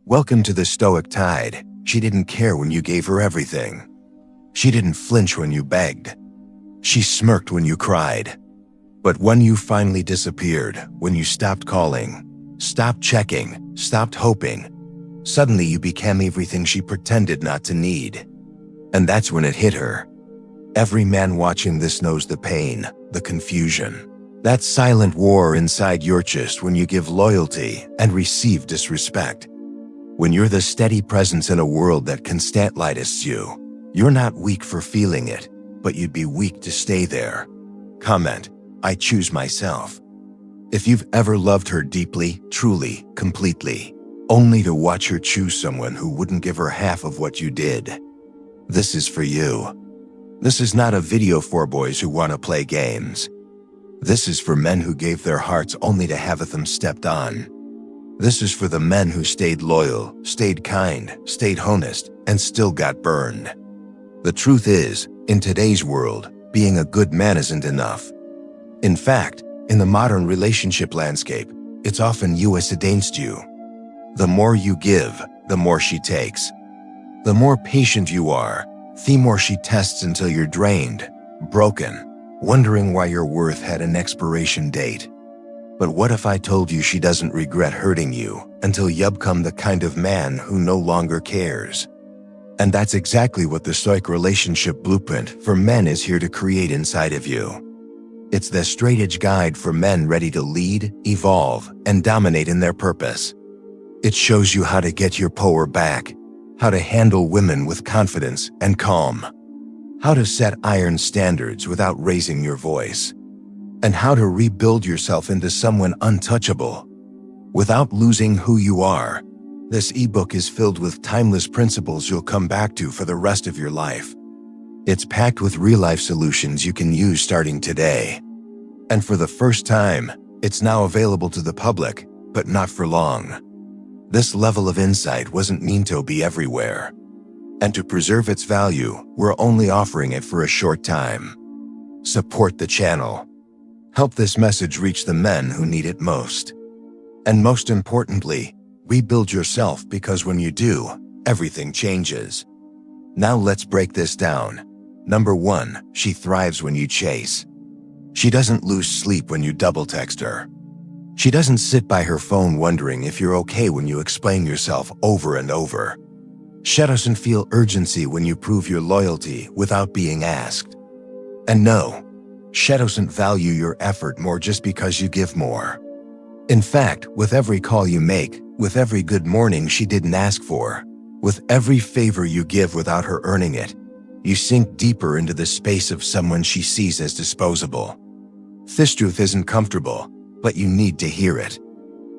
Welcome to the Stoic tide. She didn't care when you gave her everything. She didn't flinch when you begged. She smirked when you cried. But when you finally disappeared, when you stopped calling, stopped checking, stopped hoping, suddenly you became everything she pretended not to need. And that's when it hit her. Every man watching this knows the pain, the confusion, that silent war inside your chest when you give loyalty and receive disrespect. When you're the steady presence in a world that constant-lights you, you're not weak for feeling it, but you'd be weak to stay there. Comment, I choose myself. If you've ever loved her deeply, truly, completely, only to watch her choose someone who wouldn't give her half of what you did, this is for you. This is not a video for boys who want to play games. This is for men who gave their hearts only to have them stepped on. This is for the men who stayed loyal, stayed kind, stayed honest, and still got burned. The truth is, in today's world, being a good man isn't enough. In fact, in the modern relationship landscape, it's often you against you. The more you give, the more she takes. The more patient you are, the more she tests until you're drained, broken, wondering why your worth had an expiration date. But what if I told you she doesn't regret hurting you until you become the kind of man who no longer cares? And that's exactly what the Stoic relationship blueprint for men is here to create inside of you. It's the straight-edge guide for men ready to lead, evolve, and dominate in their purpose. It shows you how to get your power back, how to handle women with confidence and calm, how to set iron standards without raising your voice, and how to rebuild yourself into someone untouchable without losing who you are. This ebook is filled with timeless principles you'll come back to for the rest of your life. It's packed with real-life solutions you can use starting today. And for the first time, it's now available to the public, but not for long. This level of insight wasn't meant to be everywhere. And to preserve its value, we're only offering it for a short time. Support the channel. Help this message reach the men who need it most. And most importantly, rebuild yourself, because when you do, everything changes. Now let's break this down. Number 1, she thrives when you chase. She doesn't lose sleep when you double text her. She doesn't sit by her phone wondering if you're okay when you explain yourself over and over. She doesn't feel urgency when you prove your loyalty without being asked. And no, she doesn't value your effort more just because you give more. In fact, with every call you make, with every good morning she didn't ask for, with every favor you give without her earning it, you sink deeper into the space of someone she sees as disposable. This truth isn't comfortable, but you need to hear it.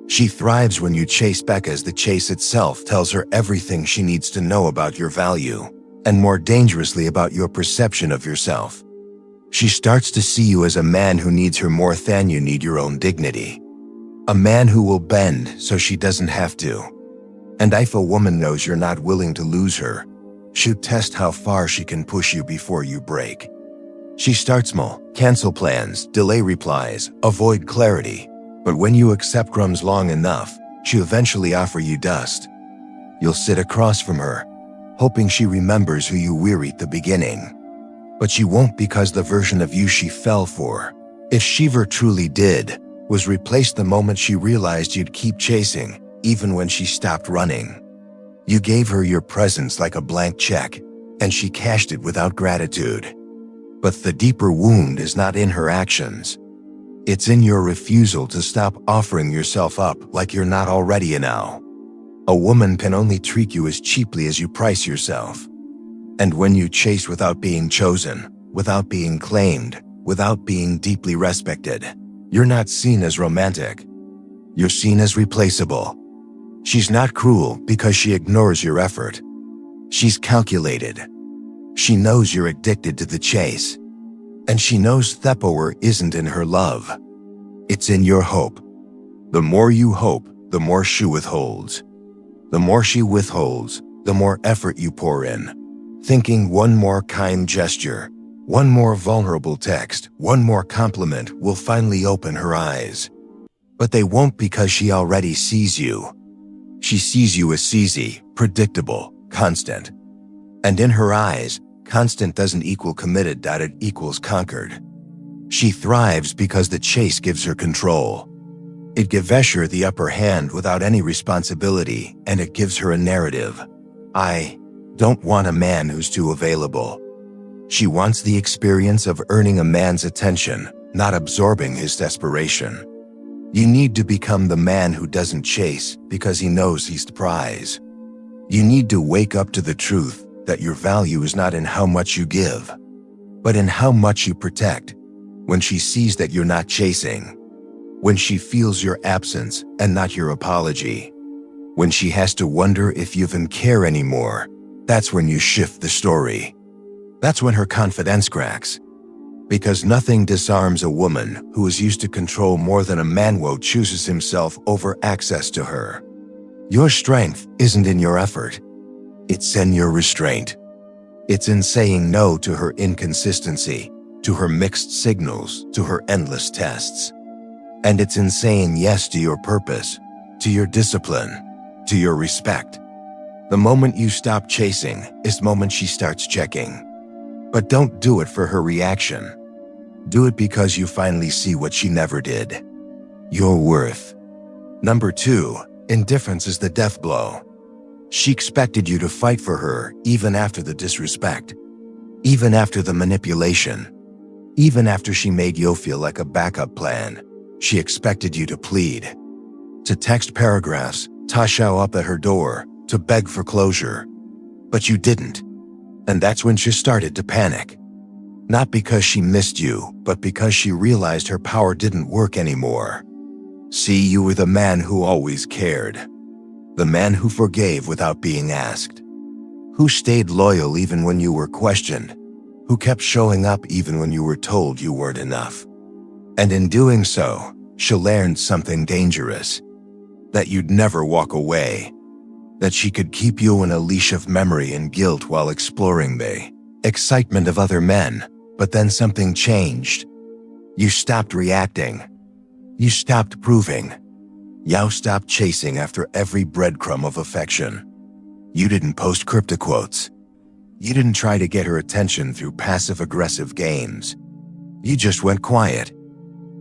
She thrives when you chase back, as the chase itself tells her everything she needs to know about your value, and more dangerously about your perception of yourself. She starts to see you as a man who needs her more than you need your own dignity. A man who will bend so she doesn't have to. And if a woman knows you're not willing to lose her, she'll test how far she can push you before you break. She starts small, cancel plans, delay replies, avoid clarity. But when you accept crumbs long enough, she'll eventually offer you dust. You'll sit across from her, hoping she remembers who you were at the beginning. But she won't, because the version of you she fell for, if she ever truly did, was replaced the moment she realized you'd keep chasing, even when she stopped running. You gave her your presence like a blank check, and she cashed it without gratitude. But the deeper wound is not in her actions. It's in your refusal to stop offering yourself up like you're not already enough. A woman can only treat you as cheaply as you price yourself. And when you chase without being chosen, without being claimed, without being deeply respected, you're not seen as romantic. You're seen as replaceable. She's not cruel because she ignores your effort. She's calculated. She knows you're addicted to the chase. And she knows the power isn't in her love. It's in your hope. The more you hope, the more she withholds. The more she withholds, the more effort you pour in. Thinking one more kind gesture, one more vulnerable text, one more compliment will finally open her eyes. But they won't, because she already sees you. She sees you as easy, predictable, constant. And in her eyes, constant doesn't equal committed, it equals conquered. She thrives because the chase gives her control. It gives her the upper hand without any responsibility, and it gives her a narrative. I don't want a man who's too available. She wants the experience of earning a man's attention, not absorbing his desperation. You need to become the man who doesn't chase because he knows he's the prize. You need to wake up to the truth that your value is not in how much you give, but in how much you protect. When she sees that you're not chasing, when she feels your absence and not your apology, when she has to wonder if you even care anymore, that's when you shift the story. That's when her confidence cracks. Because nothing disarms a woman who is used to control more than a man who chooses himself over access to her. Your strength isn't in your effort. It's in your restraint. It's in saying no to her inconsistency, to her mixed signals, to her endless tests. And it's in saying yes to your purpose, to your discipline, to your respect. The moment you stop chasing is the moment she starts checking. But don't do it for her reaction. Do it because you finally see what she never did. Your worth. Number 2, indifference is the death blow. She expected you to fight for her even after the disrespect, even after the manipulation, even after she made you feel like a backup plan. She expected you to plead, to text paragraphs, to show up at her door, to beg for closure. But you didn't. And that's when she started to panic. Not because she missed you, but because she realized her power didn't work anymore. See, you were the man who always cared. The man who forgave without being asked. Who stayed loyal even when you were questioned. Who kept showing up even when you were told you weren't enough. And in doing so, she learned something dangerous. That you'd never walk away. That she could keep you in a leash of memory and guilt while exploring the excitement of other men. But then something changed. You stopped reacting. You stopped proving. You stopped chasing after every breadcrumb of affection. You didn't post crypto quotes. You didn't try to get her attention through passive-aggressive games. You just went quiet.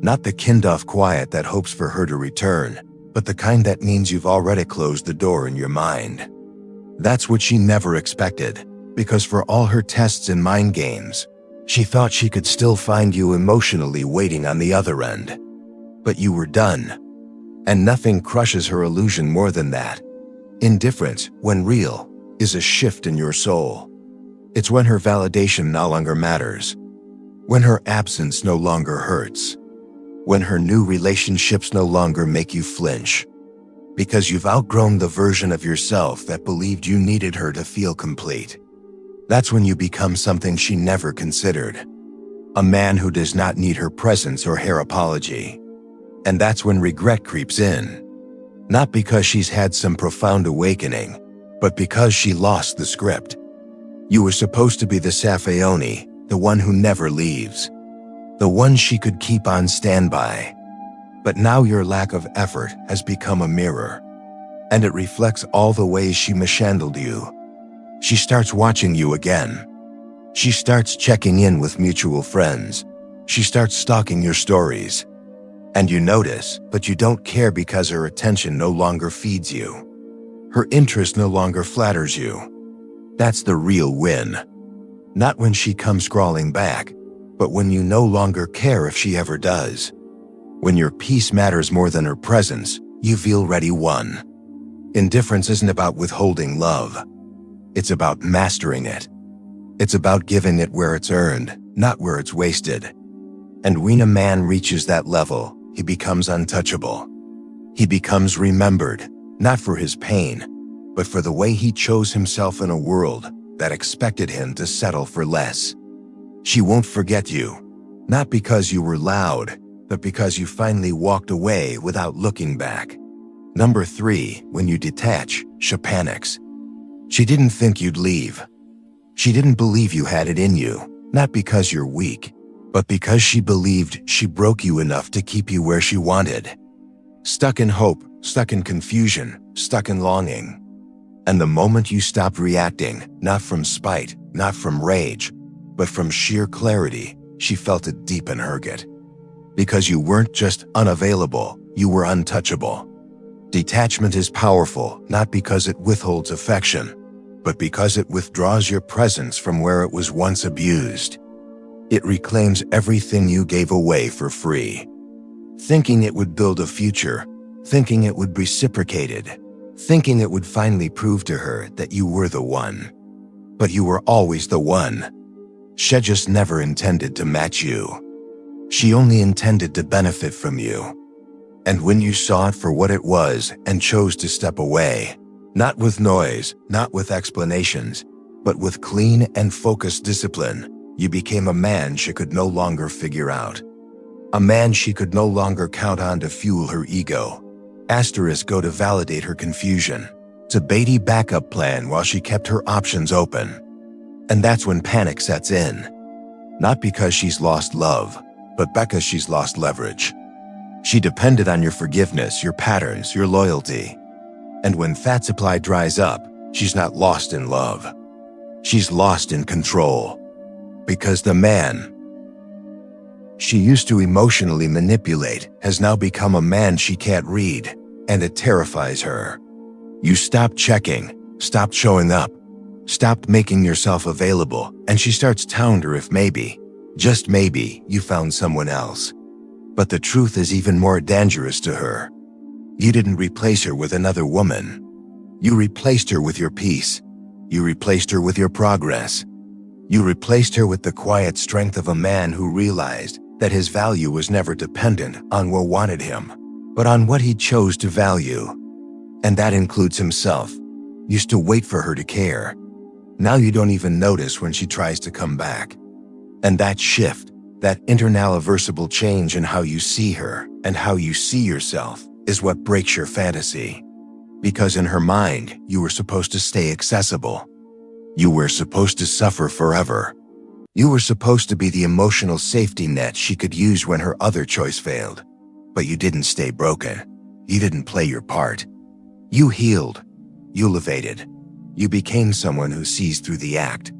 Not the kind-of quiet that hopes for her to return, but the kind that means you've already closed the door in your mind. That's what she never expected, because for all her tests and mind games, she thought she could still find you emotionally waiting on the other end. But you were done. And nothing crushes her illusion more than that. Indifference, when real, is a shift in your soul. It's when her validation no longer matters. When her absence no longer hurts. When her new relationships no longer make you flinch. Because you've outgrown the version of yourself that believed you needed her to feel complete. That's when you become something she never considered. A man who does not need her presence or her apology. And that's when regret creeps in. Not because she's had some profound awakening, but because she lost the script. You were supposed to be the Safaioni, the one who never leaves. The one she could keep on standby. But now your lack of effort has become a mirror. And it reflects all the ways she mishandled you. She starts watching you again. She starts checking in with mutual friends. She starts stalking your stories. And you notice, but you don't care because her attention no longer feeds you. Her interest no longer flatters you. That's the real win. Not when she comes crawling back, but when you no longer care if she ever does. When your peace matters more than her presence, you feel ready won. Indifference isn't about withholding love. It's about mastering it. It's about giving it where it's earned, not where it's wasted. And when a man reaches that level, he becomes untouchable. He becomes remembered, not for his pain, but for the way he chose himself in a world that expected him to settle for less. She won't forget you, not because you were loud, but because you finally walked away without looking back. Number 3, when you detach, she panics. She didn't think you'd leave. She didn't believe you had it in you, not because you're weak, but because she believed she broke you enough to keep you where she wanted. Stuck in hope, stuck in confusion, stuck in longing. And the moment you stopped reacting, not from spite, not from rage, but from sheer clarity, she felt it deep in her gut. Because you weren't just unavailable, you were untouchable. Detachment is powerful, not because it withholds affection, but because it withdraws your presence from where it was once abused. It reclaims everything you gave away for free. Thinking it would build a future, thinking it would reciprocate it, thinking it would finally prove to her that you were the one. But you were always the one. She just never intended to match you. She only intended to benefit from you. And when you saw it for what it was and chose to step away, not with noise, not with explanations, but with clean and focused discipline, you became a man she could no longer figure out. A man she could no longer count on to fuel her ego. Go to validate her confusion, to baity backup plan while she kept her options open. And that's when panic sets in. Not because she's lost love, but because she's lost leverage. She depended on your forgiveness, your patterns, your loyalty. And when fat supply dries up, she's not lost in love. She's lost in control. Because the man she used to emotionally manipulate has now become a man she can't read, and it terrifies her. You stopped checking, stopped showing up, stopped making yourself available, and she starts to wonder if maybe, just maybe, you found someone else. But the truth is even more dangerous to her. You didn't replace her with another woman. You replaced her with your peace. You replaced her with your progress. You replaced her with the quiet strength of a man who realized that his value was never dependent on what wanted him, but on what he chose to value. And that includes himself. Used to wait for her to care. Now you don't even notice when she tries to come back. And that shift, that internal irreversible change in how you see her and how you see yourself, is what breaks your fantasy. Because in her mind, you were supposed to stay accessible. You were supposed to suffer forever. You were supposed to be the emotional safety net she could use when her other choice failed. But you didn't stay broken. You didn't play your part. You healed. You elevated. You became someone who sees through the act,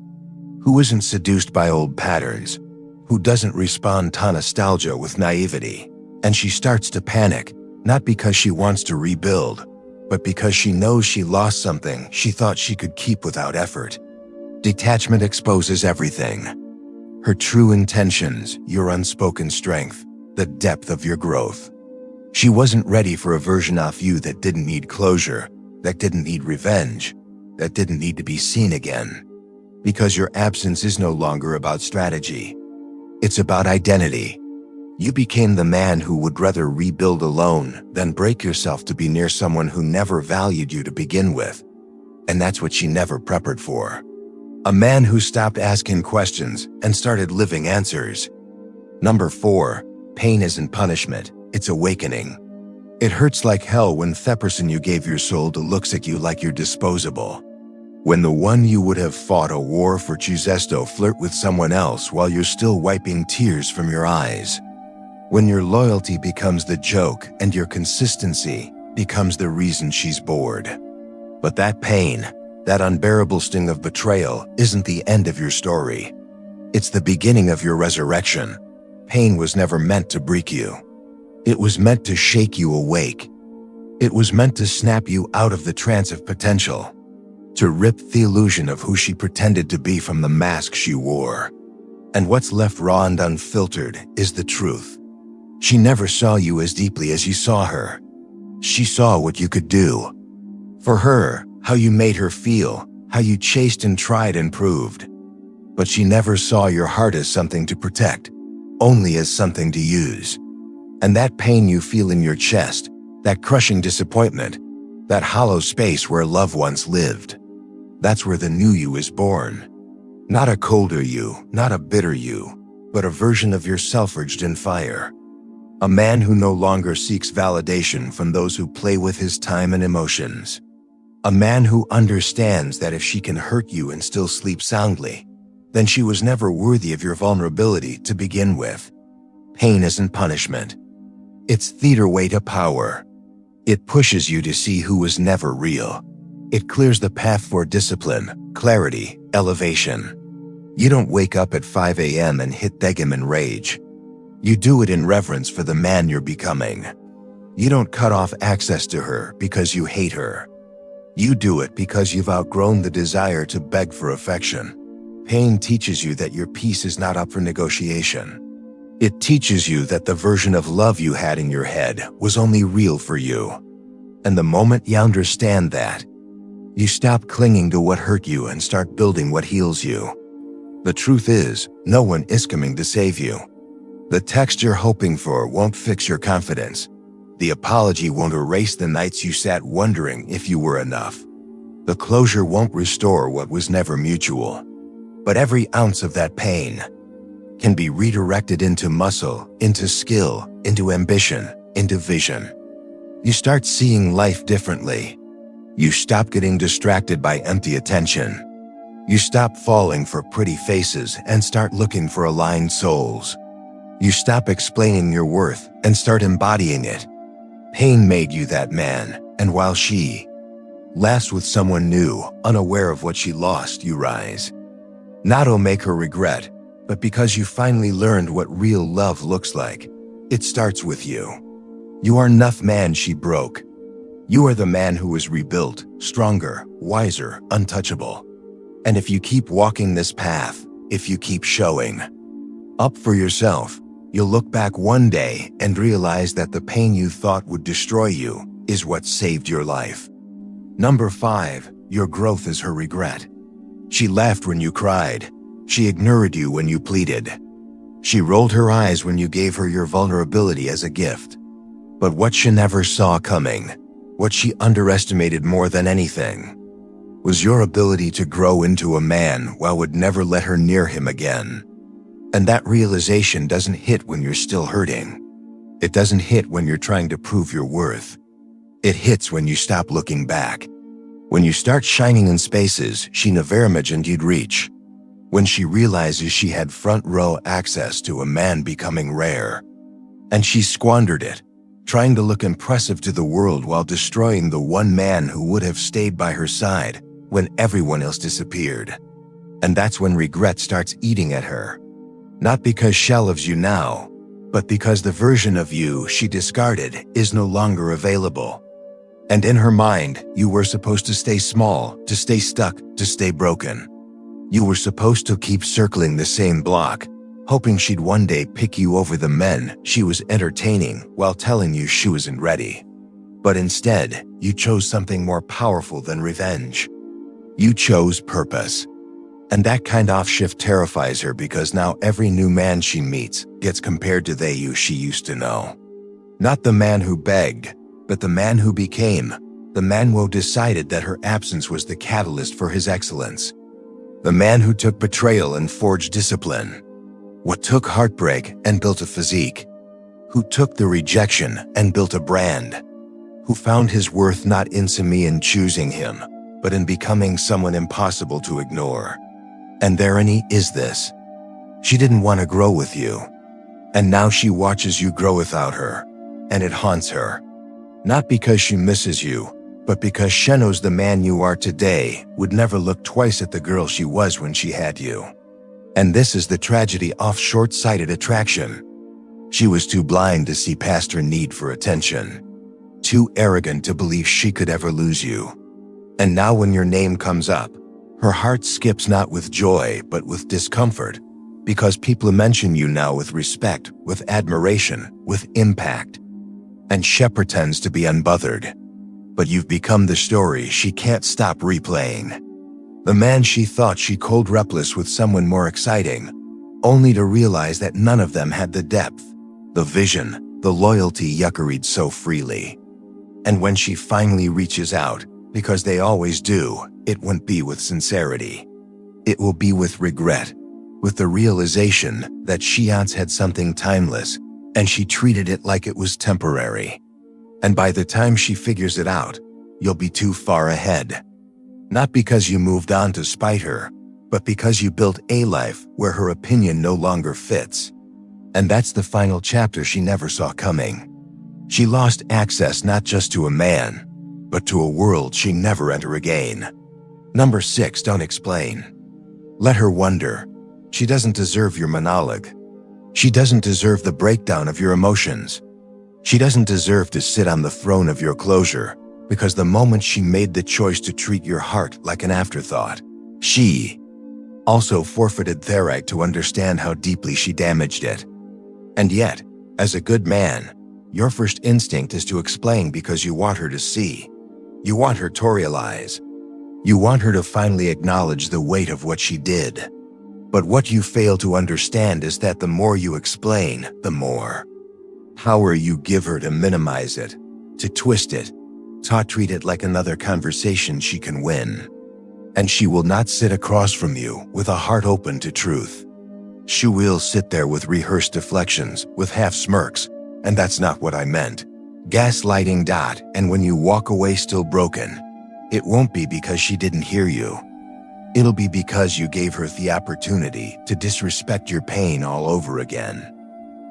who isn't seduced by old patterns, who doesn't respond to nostalgia with naivety. And she starts to panic, not because she wants to rebuild, but because she knows she lost something she thought she could keep without effort. Detachment exposes everything. Her true intentions, your unspoken strength, the depth of your growth. She wasn't ready for a version of you that didn't need closure, that didn't need revenge, that didn't need to be seen again. Because your absence is no longer about strategy. It's about identity. You became the man who would rather rebuild alone than break yourself to be near someone who never valued you to begin with. And that's what she never prepared for. A man who stopped asking questions and started living answers. Number 4, pain isn't punishment, it's awakening. It hurts like hell when the person you gave your soul to looks at you like you're disposable. When the one you would have fought a war for chooses to flirt with someone else while you're still wiping tears from your eyes. When your loyalty becomes the joke and your consistency becomes the reason she's bored. But that pain, that unbearable sting of betrayal, isn't the end of your story. It's the beginning of your resurrection. Pain was never meant to break you. It was meant to shake you awake. It was meant to snap you out of the trance of potential, to rip the illusion of who she pretended to be from the mask she wore. And what's left raw and unfiltered is the truth. She never saw you as deeply as you saw her. She saw what you could do. For her, how you made her feel, how you chased and tried and proved. But she never saw your heart as something to protect, only as something to use. And that pain you feel in your chest, that crushing disappointment, that hollow space where love once lived, that's where the new you is born. Not a colder you, not a bitter you, but a version of yourself forged in fire. A man who no longer seeks validation from those who play with his time and emotions. A man who understands that if she can hurt you and still sleep soundly, then she was never worthy of your vulnerability to begin with. Pain isn't punishment. It's theater way to power. It pushes you to see who was never real. It clears the path for discipline, clarity, elevation. You don't wake up at 5 a.m. and hit Degum in rage. You do it in reverence for the man you're becoming. You don't cut off access to her because you hate her. You do it because you've outgrown the desire to beg for affection. Pain teaches you that your peace is not up for negotiation. It teaches you that the version of love you had in your head was only real for you. And the moment you understand that, you stop clinging to what hurt you and start building what heals you. The truth is, no one is coming to save you. The text you're hoping for won't fix your confidence. The apology won't erase the nights you sat wondering if you were enough. The closure won't restore what was never mutual. But every ounce of that pain can be redirected into muscle, into skill, into ambition, into vision. You start seeing life differently. You stop getting distracted by empty attention. You stop falling for pretty faces and start looking for aligned souls. You stop explaining your worth and start embodying it. Pain made you that man, and while she laughs with someone new, unaware of what she lost, you rise. Not to make her regret, but because you finally learned what real love looks like. It starts with you. You are enough man she broke. You are the man who was rebuilt, stronger, wiser, untouchable. And if you keep walking this path, if you keep showing up for yourself, you'll look back one day and realize that the pain you thought would destroy you is what saved your life. Number 5, your growth is her regret. She laughed when you cried. She ignored you when you pleaded. She rolled her eyes when you gave her your vulnerability as a gift. But what she never saw coming, what she underestimated more than anything, was your ability to grow into a man while would never let her near him again. And that realization doesn't hit when you're still hurting. It doesn't hit when you're trying to prove your worth. It hits when you stop looking back. When you start shining in spaces she never imagined you'd reach. When she realizes she had front row access to a man becoming rare. And she squandered it, trying to look impressive to the world while destroying the one man who would have stayed by her side when everyone else disappeared. And that's when regret starts eating at her. Not because she loves you now, but because the version of you she discarded is no longer available. And in her mind, you were supposed to stay small, to stay stuck, to stay broken. You were supposed to keep circling the same block, hoping she'd one day pick you over the men she was entertaining while telling you she wasn't ready. But instead, you chose something more powerful than revenge. You chose purpose. And that kind of shift terrifies her because now every new man she meets gets compared to the you she used to know. Not the man who begged, but the man who became, the man who decided that her absence was the catalyst for his excellence. The man who took betrayal and forged discipline. What took heartbreak and built a physique. Who took the rejection and built a brand. Who found his worth not in in choosing him, but in becoming someone impossible to ignore. And the irony is this. She didn't want to grow with you. And now she watches you grow without her. And it haunts her. Not because she misses you, but because she knows the man you are today would never look twice at the girl she was when she had you. And this is the tragedy of short-sighted attraction. She was too blind to see past her need for attention. Too arrogant to believe she could ever lose you. And now when your name comes up, her heart skips not with joy but with discomfort, because people mention you now with respect, with admiration, with impact. And she pretends to be unbothered. But you've become the story she can't stop replaying. The man she thought she cold replaced with someone more exciting, only to realize that none of them had the depth, the vision, the loyalty you carried so freely. And when she finally reaches out, because they always do, it won't be with sincerity. It will be with regret, with the realization that she once had something timeless, and she treated it like it was temporary. And by the time she figures it out, you'll be too far ahead. Not because you moved on to spite her, but because you built a life where her opinion no longer fits. And that's the final chapter she never saw coming. She lost access not just to a man, but to a world she never enter again. Number 6, don't explain. Let her wonder. She doesn't deserve your monologue. She doesn't deserve the breakdown of your emotions. She doesn't deserve to sit on the throne of your closure, because the moment she made the choice to treat your heart like an afterthought, she also forfeited their right to understand how deeply she damaged it. And yet, as a good man, your first instinct is to explain because you want her to see. You want her to realize. You want her to finally acknowledge the weight of what she did. But what you fail to understand is that the more you explain, the more power you give her to minimize it, to twist it, to treat it like another conversation she can win. And she will not sit across from you with a heart open to truth. She will sit there with rehearsed deflections, with half smirks, and that's not what I meant. Gaslighting. And when you walk away still broken, it won't be because she didn't hear you. It'll be because you gave her the opportunity to disrespect your pain all over again.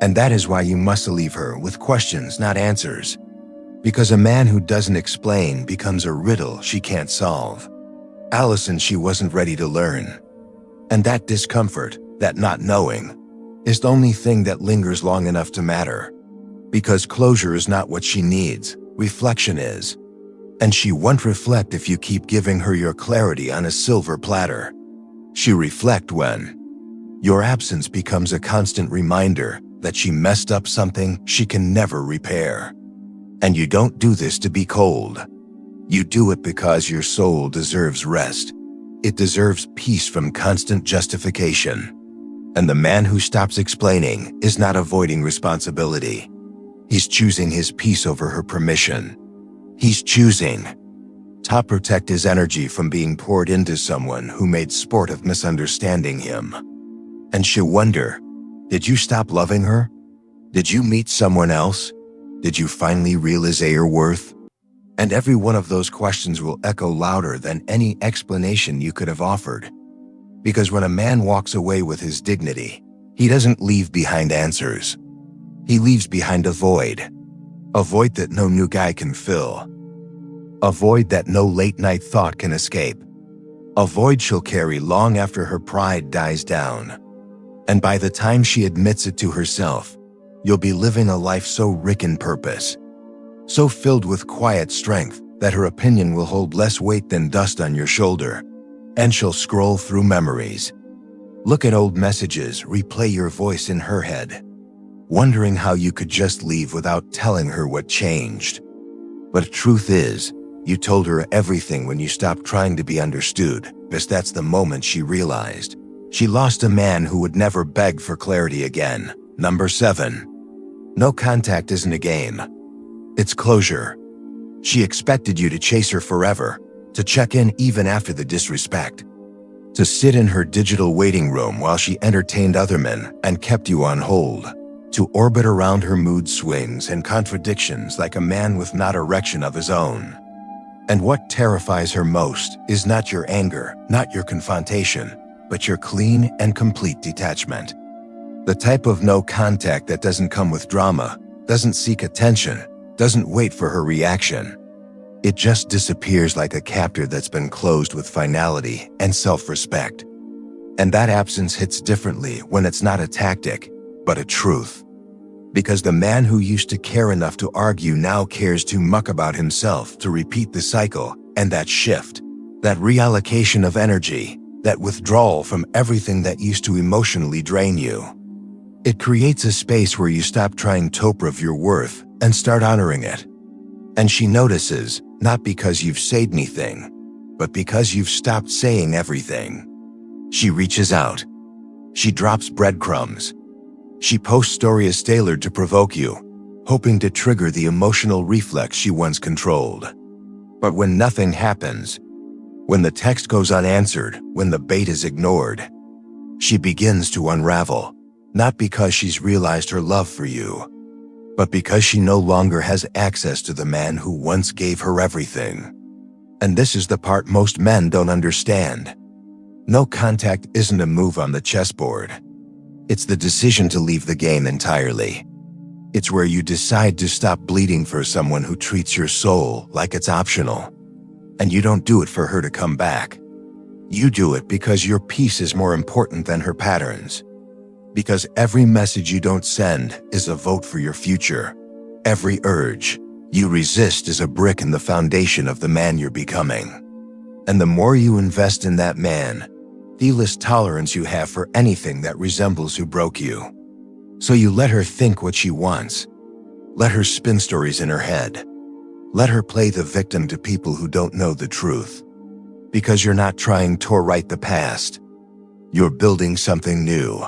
And that is why you must leave her with questions, not answers. Because a man who doesn't explain becomes a riddle she can't solve. Allison, she wasn't ready to learn. And that discomfort, that not knowing, is the only thing that lingers long enough to matter. Because closure is not what she needs, reflection is. And she won't reflect if you keep giving her your clarity on a silver platter. She'll reflect when your absence becomes a constant reminder that she messed up something she can never repair. And you don't do this to be cold. You do it because your soul deserves rest. It deserves peace from constant justification. And the man who stops explaining is not avoiding responsibility. He's choosing his peace over her permission. He's choosing to protect his energy from being poured into someone who made sport of misunderstanding him. And she'll wonder, did you stop loving her? Did you meet someone else? Did you finally realize your worth? And every one of those questions will echo louder than any explanation you could have offered. Because when a man walks away with his dignity, he doesn't leave behind answers. He leaves behind a void that no new guy can fill. A void that no late-night thought can escape. A void she'll carry long after her pride dies down. And by the time she admits it to herself, you'll be living a life so rich in purpose, so filled with quiet strength that her opinion will hold less weight than dust on your shoulder. And she'll scroll through memories, look at old messages, replay your voice in her head, wondering how you could just leave without telling her what changed. But the truth is, you told her everything when you stopped trying to be understood, because that's the moment she realized she lost a man who would never beg for clarity again. Number 7. No contact isn't a game. It's closure. She expected you to chase her forever, to check in even after the disrespect, to sit in her digital waiting room while she entertained other men and kept you on hold, to orbit around her mood swings and contradictions like a man with not erection of his own. And what terrifies her most is not your anger, not your confrontation, but your clean and complete detachment. The type of no contact that doesn't come with drama, doesn't seek attention, doesn't wait for her reaction. It just disappears like a captor that's been closed with finality and self-respect. And that absence hits differently when it's not a tactic, but a truth. Because the man who used to care enough to argue now cares too much about himself to repeat the cycle, and that shift, that reallocation of energy, that withdrawal from everything that used to emotionally drain you. It creates a space where you stop trying to prove your worth and start honoring it. And she notices, not because you've said anything, but because you've stopped saying everything. She reaches out. She drops breadcrumbs. She posts stories tailored to provoke you, hoping to trigger the emotional reflex she once controlled. But when nothing happens, when the text goes unanswered, when the bait is ignored, she begins to unravel. Not because she's realized her love for you, but because she no longer has access to the man who once gave her everything. And this is the part most men don't understand. No contact isn't a move on the chessboard. It's the decision to leave the game entirely. It's where you decide to stop bleeding for someone who treats your soul like it's optional. And you don't do it for her to come back. You do it because your peace is more important than her patterns. Because every message you don't send is a vote for your future. Every urge you resist is a brick in the foundation of the man you're becoming. And the more you invest in that man, the less tolerance you have for anything that resembles who broke you. So you let her think what she wants. Let her spin stories in her head. Let her play the victim to people who don't know the truth. Because you're not trying to rewrite the past. You're building something new.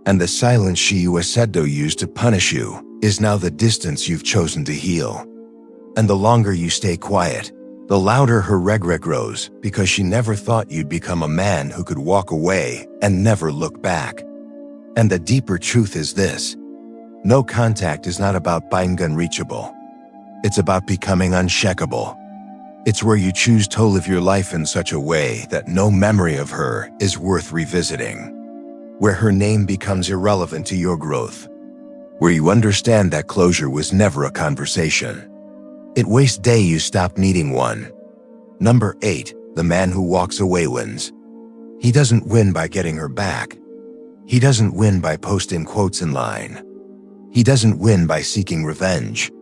And the silence she said used to punish you is now the distance you've chosen to heal. And the longer you stay quiet, the louder her regret grows, because she never thought you'd become a man who could walk away and never look back. And the deeper truth is this: no contact is not about being unreachable. It's about becoming uncheckable. It's where you choose to live your life in such a way that no memory of her is worth revisiting. Where her name becomes irrelevant to your growth. Where you understand that closure was never a conversation. It wastes day you stop needing one. Number 8, the man who walks away wins. He doesn't win by getting her back. He doesn't win by posting quotes in line. He doesn't win by seeking revenge.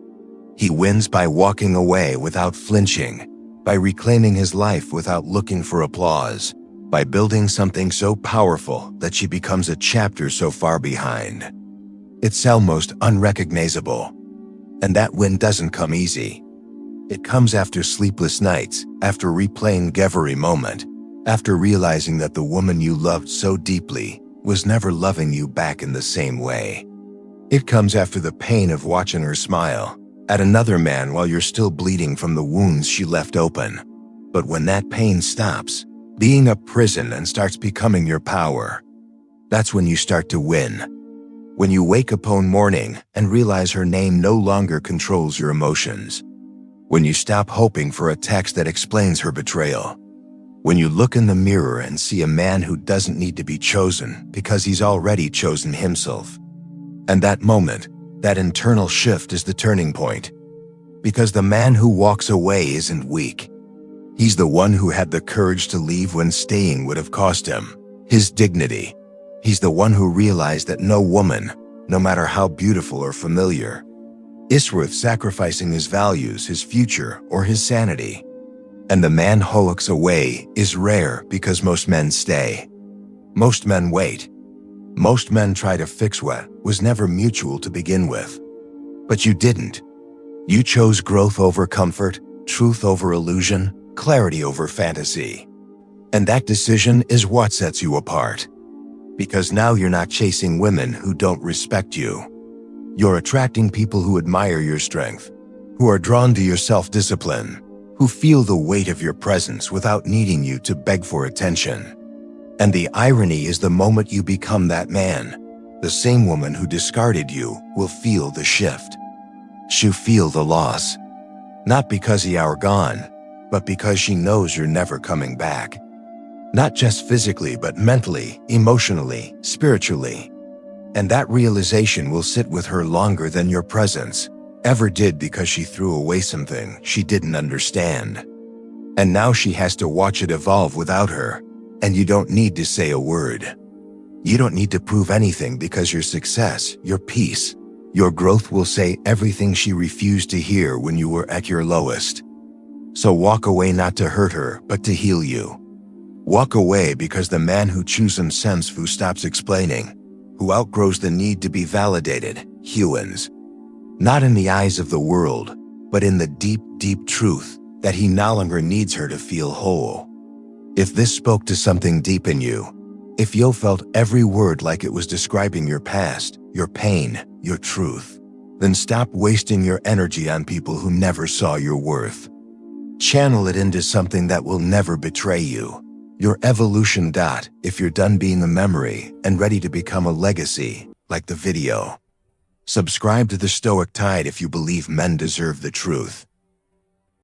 He wins by walking away without flinching, by reclaiming his life without looking for applause, by building something so powerful that she becomes a chapter so far behind. It's almost unrecognizable. And that win doesn't come easy. It comes after sleepless nights, after replaying every moment, after realizing that the woman you loved so deeply was never loving you back in the same way. It comes after the pain of watching her smile at another man while you're still bleeding from the wounds she left open. But when that pain stops being a prison and starts becoming your power, that's when you start to win. When you wake up one morning and realize her name no longer controls your emotions. When you stop hoping for a text that explains her betrayal. When you look in the mirror and see a man who doesn't need to be chosen because he's already chosen himself. And that moment, that internal shift is the turning point. Because the man who walks away isn't weak. He's the one who had the courage to leave when staying would have cost him his dignity. He's the one who realized that no woman, no matter how beautiful or familiar, is worth sacrificing his values, his future, or his sanity. And the man who walks away is rare because most men stay. Most men wait. Most men try to fix what was never mutual to begin with. But you didn't. You chose growth over comfort, truth over illusion, clarity over fantasy. And that decision is what sets you apart. Because now you're not chasing women who don't respect you. You're attracting people who admire your strength, who are drawn to your self-discipline, who feel the weight of your presence without needing you to beg for attention. And the irony is, the moment you become that man, the same woman who discarded you will feel the shift. She'll feel the loss. Not because you are gone, but because she knows you're never coming back. Not just physically, but mentally, emotionally, spiritually. And that realization will sit with her longer than your presence ever did, because she threw away something she didn't understand. And now she has to watch it evolve without her, and you don't need to say a word. You don't need to prove anything, because your success, your peace, your growth will say everything she refused to hear when you were at your lowest. So walk away, not to hurt her, but to heal you. Walk away because the man who chooses himself, who stops explaining, who outgrows the need to be validated, he wins. Not in the eyes of the world, but in the deep, deep truth that he no longer needs her to feel whole. If this spoke to something deep in you, if you felt every word like it was describing your past, your pain, your truth, then stop wasting your energy on people who never saw your worth. Channel it into something that will never betray you. Your evolution. If you're done being a memory and ready to become a legacy, like the video. Subscribe to the Stoic Tide if you believe men deserve the truth.